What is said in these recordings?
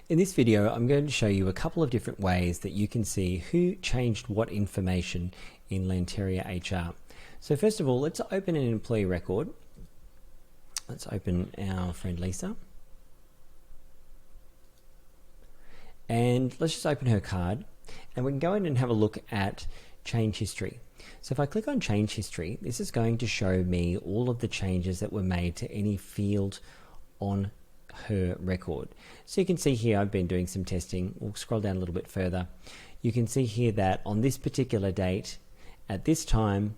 In this video, I'm going to show you a couple of different ways that you can see who changed what information in Lanteria HR. So first of all, let's open an employee record. Let's open our friend Lisa. And let's just open her card. And we can go in and have a look at change history. So if I click on change history, this is going to show me all of the changes that were made to any field on her record. So you can see here I've been doing some testing. We'll scroll down a little bit further. You can see here that on this particular date, at this time,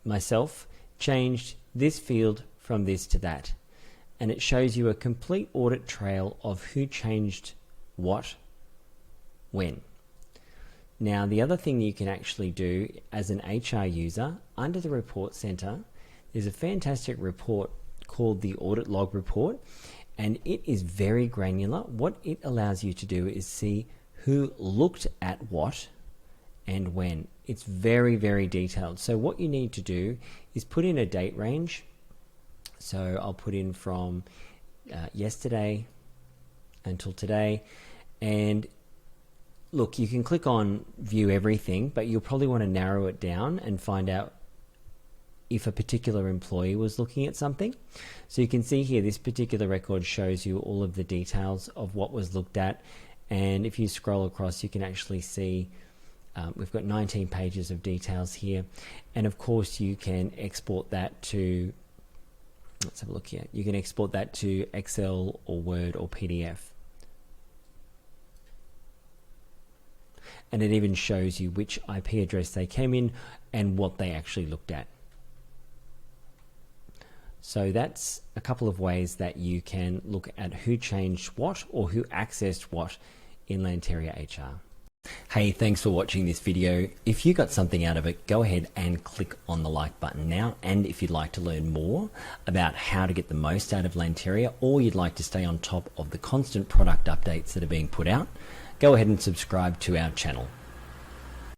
myself changed this field from this to that. And it shows you a complete audit trail of who changed what, when. Now, the other thing you can actually do as an HR user, under the Report Center, there's a fantastic report called the Audit Log Report, and it is very granular. What it allows you to do is see who looked at what and when. It's very, very detailed. So what you need to do is put in a date range. So I'll put in from yesterday until today, and look, you can click on view everything, but you'll probably want to narrow it down and find out if a particular employee was looking at something. So you can see here, this particular record shows you all of the details of what was looked at. And if you scroll across, you can actually see we've got 19 pages of details here. And of course, you can export that to, let's have a look here. You can export that to Excel or Word or PDF. And it even shows you which IP address they came in and what they actually looked at. So that's a couple of ways that you can look at who changed what or who accessed what in Lanteria HR. Hey, thanks for watching this video. If you got something out of it, go ahead and click on the like button now. And if you'd like to learn more about how to get the most out of Lanteria, or you'd like to stay on top of the constant product updates that are being put out, go ahead and subscribe to our channel.